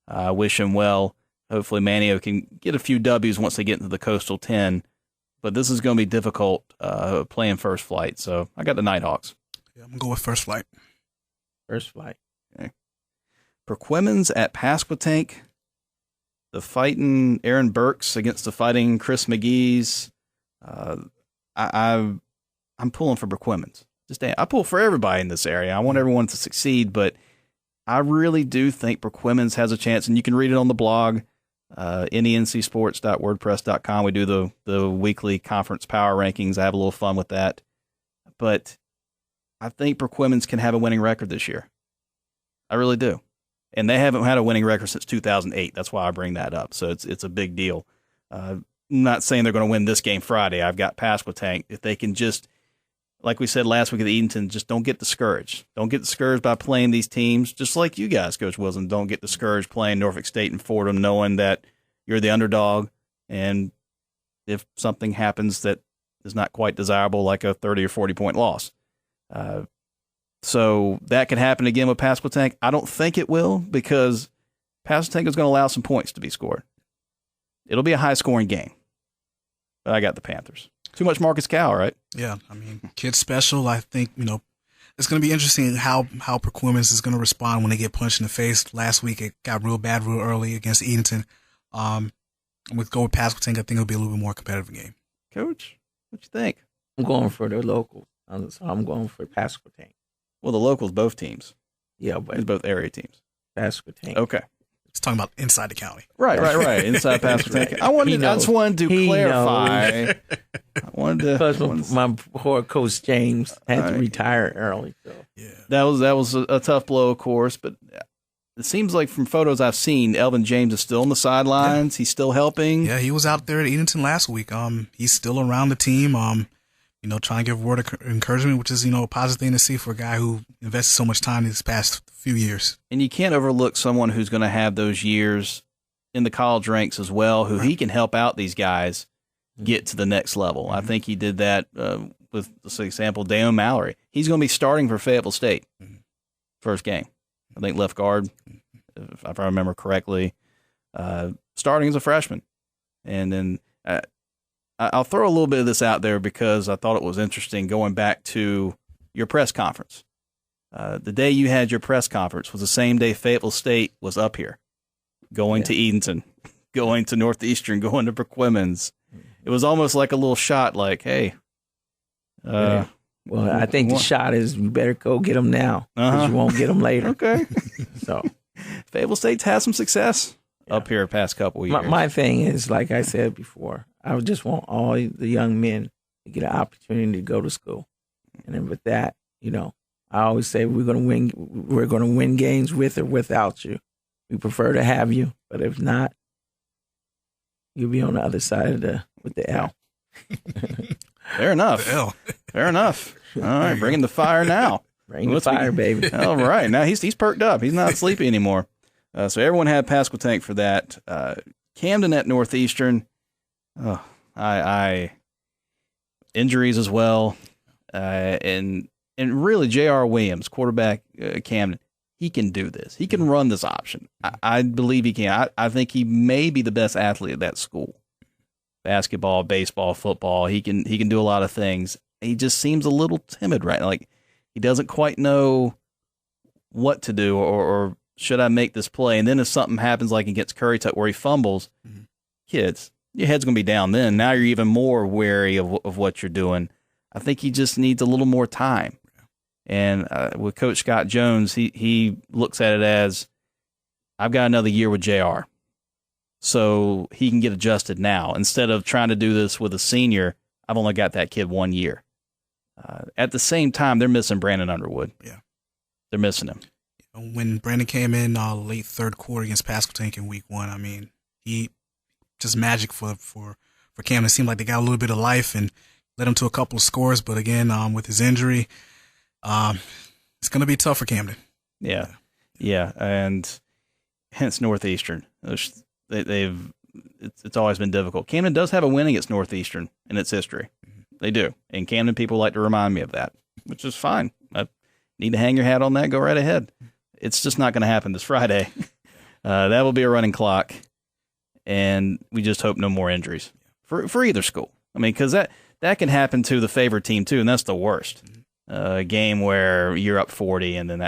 I wish him well. Hopefully Manio can get a few W's once they get into the Coastal 10, but this is going to be difficult playing First Flight, so I got the Nighthawks. Yeah, I'm going to go with First Flight. First Flight. Okay. Perquimans at Pasquotank. The fighting Aaron Burks against the fighting Chris McGee's. I'm pulling for Perquimans. I pull for everybody in this area. I want everyone to succeed, but I really do think Perquimans has a chance, and you can read it on the blog, nencsports.wordpress.com. We do the weekly conference power rankings. I have a little fun with that. But I think Perquimans can have a winning record this year. I really do. And they haven't had a winning record since 2008. That's why I bring that up. So it's a big deal. I'm not saying they're going to win this game Friday. I've got Pasquotank. If they can just, like we said last week at Edenton, just don't get discouraged. Don't get discouraged by playing these teams, just like you guys, Coach Wilson. Don't get discouraged playing Norfolk State and Fordham, knowing that you're the underdog. And if something happens that is not quite desirable, like a 30 or 40-point loss. So that could happen again with Pasquotank. I don't think it will because Pasquotank is going to allow some points to be scored. It'll be a high-scoring game. But I got the Panthers. Too much Marcus Cowell, right? Yeah, I mean, kid special. I think, it's going to be interesting how Perquimans is going to respond when they get punched in the face. Last week, it got real bad real early against Edenton. With go with Pasquotank, I think it'll be a little bit more competitive game. Coach, what you think? I'm going for the local. So I'm going for Pasquotank. Well, the locals, both teams. Yeah, but it's both area teams. Pasquotank. Okay. It's talking about inside the county. Right. Inside Pasquotank. Right. I just wanted to clarify. My poor Coach James had to retire early. So. Yeah. That was a tough blow, of course, but it seems like from photos I've seen, Elvin James is still on the sidelines. Yeah. He's still helping. Yeah, he was out there at Edenton last week. He's still around the team. Trying to give a word of encouragement, which is, a positive thing to see for a guy who invested so much time these past few years. And you can't overlook someone who's going to have those years in the college ranks as well, who he can help out these guys get to the next level. Mm-hmm. I think he did that with, for example, Dayon Mallory. He's going to be starting for Fayetteville State first game. I think left guard, if I remember correctly, starting as a freshman. And then I'll throw a little bit of this out there because I thought it was interesting going back to your press conference. The day you had your press conference was the same day Fayetteville State was up here, going to Edenton, going to Northeastern, going to Perquimans. It was almost like a little shot, like, hey. Well, I think the shot is you better go get them now because you won't get them later. Okay. So Fayetteville State's had some success up here the past couple of years. My thing is, like I said before, I would just want all the young men to get an opportunity to go to school. And then with that, I always say we're going to win games with or without you. We prefer to have you, but if not, you'll be on the other side of with the L. Fair enough. Fair enough. All right, bringing the fire now. Bring the fire, baby. All right, now he's perked up. He's not sleepy anymore. So everyone had Pasquotank for that. Camden at Northeastern. Injuries as well, and really J.R. Williams, quarterback Camden. He can do this. He can run this option. I believe he can. I think he may be the best athlete at that school. Basketball, baseball, football. He can do a lot of things. He just seems a little timid, right? Like he doesn't quite know what to do, or should I make this play? And then if something happens, like against Currituck where he fumbles, kids, your head's going to be down. Then now you're even more wary of what you're doing. I think he just needs a little more time. And with Coach Scott Jones, he looks at it as, I've got another year with JR. So he can get adjusted now. Instead of trying to do this with a senior, I've only got that kid 1 year. At the same time, they're missing Brandon Underwood. Yeah. They're missing him. When Brandon came in late third quarter against Pasquotank in week 1, I mean, he just magic for Camden. It seemed like they got a little bit of life and led him to a couple of scores. But again, with his injury, it's going to be tough for Camden. Yeah. And hence Northeastern. It's always been difficult. Camden does have a win against Northeastern in its history. They do. And Camden people like to remind me of that, which is fine. I need to hang your hat on that. Go right ahead. It's just not going to happen this Friday. That will be a running clock. And we just hope no more injuries for either school. I mean, because that can happen to the favorite team too, and that's the worst. A game where you're up 40, and then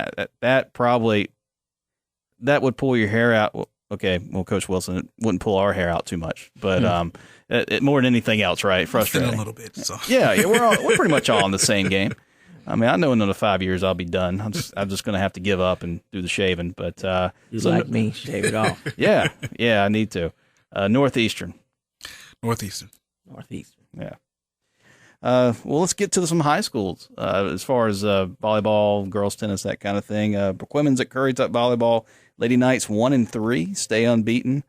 that probably would pull your hair out. Well, okay, well, Coach Wilson, it wouldn't pull our hair out too much, but it more than anything else, right? Frustrating a little bit. So. Yeah, we're pretty much all in the same game. I mean, I know in another 5 years I'll be done. I'm just going to have to give up and do the shaving. But like me, shave it off. Yeah, I need to. Northeastern. Yeah. Well, let's get to some high schools as far as volleyball, girls tennis, that kind of thing. Perquimans at Currituck volleyball. Lady Knights 1-3, stay unbeaten.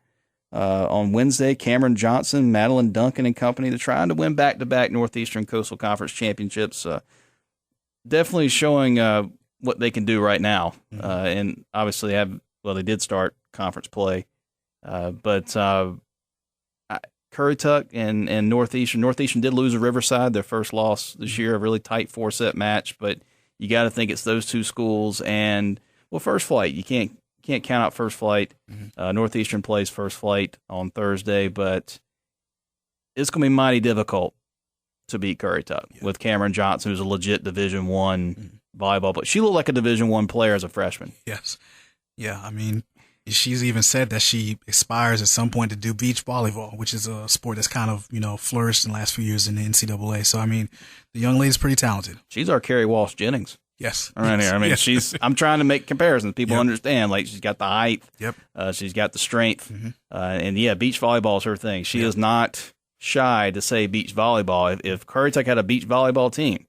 On Wednesday, Cameron Johnson, Madeline Duncan and company, they're trying to win back-to-back Northeastern Coastal Conference championships. Definitely showing what they can do right now. And obviously they did start conference play. But Currituck and Northeastern did lose to Riverside, their first loss this year, a really tight 4-set match. But you got to think it's those two schools. And, First Flight, you can't count out First Flight. Northeastern plays First Flight on Thursday, but it's going to be mighty difficult to beat Currituck with Cameron Johnson, who's a legit Division I volleyball. But she looked like a Division I player as a freshman. Yes. Yeah, I mean, she's even said that she aspires at some point to do beach volleyball, which is a sport that's kind of, flourished in the last few years in the NCAA. So, I mean, the young lady's pretty talented. She's our Carrie Walsh Jennings. Yes. Right here. I mean, I'm trying to make comparisons. People understand. Like, she's got the height. Yep. She's got the strength. And beach volleyball is her thing. She is not shy to say beach volleyball. If Currituck had a beach volleyball team,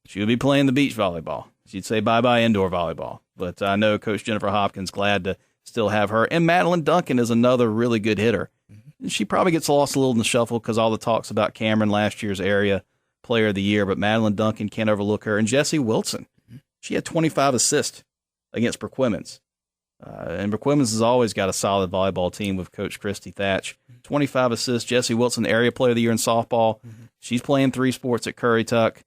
she would be playing the beach volleyball. She'd say bye-bye indoor volleyball. But I know Coach Jennifer Hopkins glad to still have her. And Madeline Duncan is another really good hitter. She probably gets lost a little in the shuffle because all the talks about Cameron, last year's area player of the year. But Madeline Duncan, can't overlook her. And Jessie Wilson. She had 25 assists against Perquimans. And Perquimans has always got a solid volleyball team with Coach Christy Thatch. 25 assists. Jessie Wilson, area player of the year in softball. She's playing 3 sports at Currituck,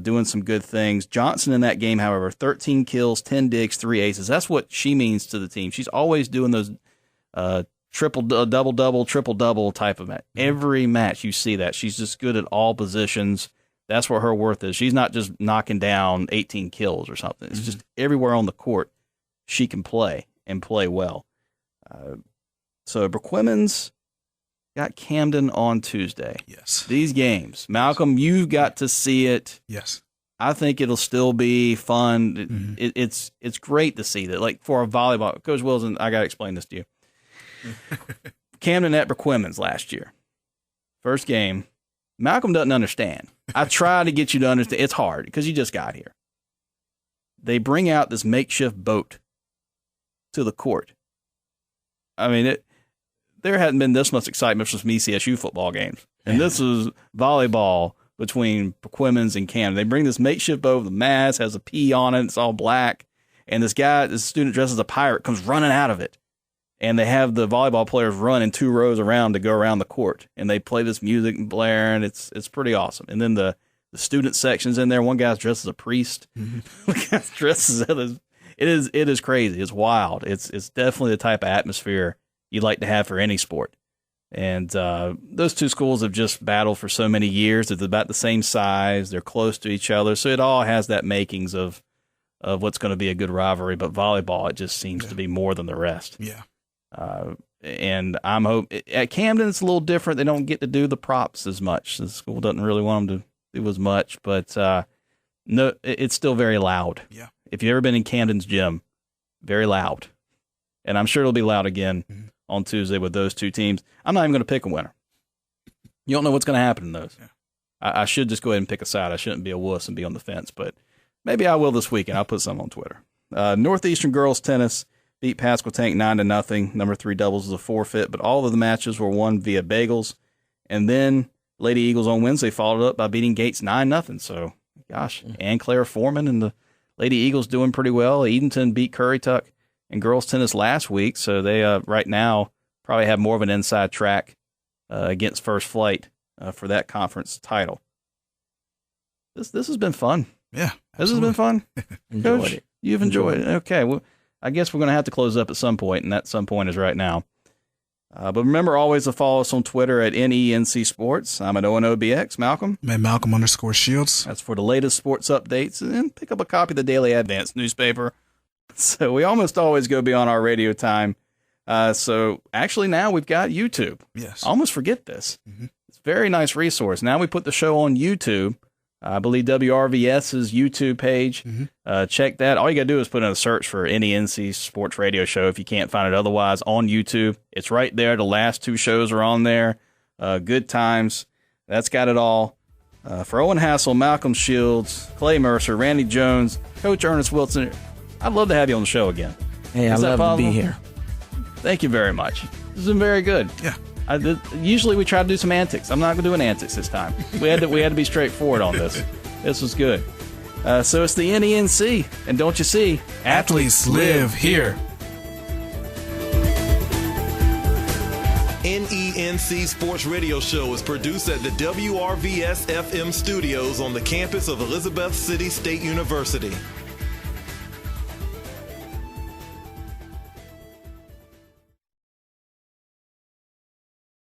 doing some good things. Johnson in that game, however, 13 kills, 10 digs, 3 aces. That's what she means to the team. She's always doing those double-double, triple-double type of match. Every match you see that. She's just good at all positions. That's where her worth is. She's not just knocking down 18 kills or something. It's just everywhere on the court she can play and play well. So Burquimans got Camden on Tuesday. Yes. These games. Malcolm, you got to see it. Yes. I think it'll still be fun. It's great to see that. Like for a volleyball, Coach Wilson, I got to explain this to you. Camden at Burquimans last year. First game. Malcolm doesn't understand. I try to get you to understand. It's hard because you just got here. They bring out this makeshift boat to the court. I mean, there hadn't been this much excitement for some ECSU football games. And this is volleyball between Burquimans and Camden. They bring this makeshift boat. The mast has a P on it. It's all black. And this student dressed as a pirate, comes running out of it. And they have the volleyball players run in 2 rows around to go around the court. And they play this music and blare, and it's pretty awesome. And then the student section's in there. One guy's dressed as a priest. One guy's dressed as it is crazy. It's wild. It's definitely the type of atmosphere you like to have for any sport. And those two schools have just battled for so many years. It's about the same size. They're close to each other. So it all has that makings of what's going to be a good rivalry. But volleyball, it just seems to be more than the rest. Yeah. And I'm hoping at Camden it's a little different. They don't get to do the props as much. The school doesn't really want them to do as much, but no, it's still very loud. Yeah. If you've ever been in Camden's gym, very loud, and I'm sure it'll be loud again on Tuesday with those two teams. I'm not even going to pick a winner. You don't know what's going to happen in those. Yeah. I should just go ahead and pick a side. I shouldn't be a wuss and be on the fence, but maybe I will this weekend. I'll put some on Twitter. Northeastern girls tennis beat Pasquotank 9-0. Number 3 doubles is a forfeit, but all of the matches were won via bagels. And then Lady Eagles on Wednesday followed up by beating Gates 9-0. So, gosh, Ann Claire Foreman and the Lady Eagles doing pretty well. Edenton beat Currituck in girls tennis last week, so they right now probably have more of an inside track against First Flight for that conference title. This has been fun. Yeah, absolutely. This has been fun. Enjoyed Coach, it. You've enjoyed it. Okay, well, I guess we're going to have to close up at some point, and that some point is right now. But remember always to follow us on Twitter at NENC Sports. I'm at ONOBX. Malcolm? I'm at Malcolm_Shields. That's for the latest sports updates. And pick up a copy of the Daily Advance newspaper. So we almost always go beyond our radio time. So actually now we've got YouTube. Yes. I almost forget this. It's a very nice resource. Now we put the show on YouTube. I believe WRVS's YouTube page. Check that. All you got to do is put in a search for NENC Sports Radio Show if you can't find it otherwise on YouTube. It's right there. The last 2 shows are on there. Good times. That's got it all. For Owen Hassel, Malcolm Shields, Clay Mercer, Randy Jones, Coach Ernest Wilson, I'd love to have you on the show again. Hey, I'd love to be here. Thank you very much. This has been very good. Yeah. Usually we try to do some antics. I'm not going to do an antics this time. We had to be straightforward on this. This was good. So it's the NENC, and don't you see, athletes live here. NENC Sports Radio Show is produced at the WRVS-FM studios on the campus of Elizabeth City State University.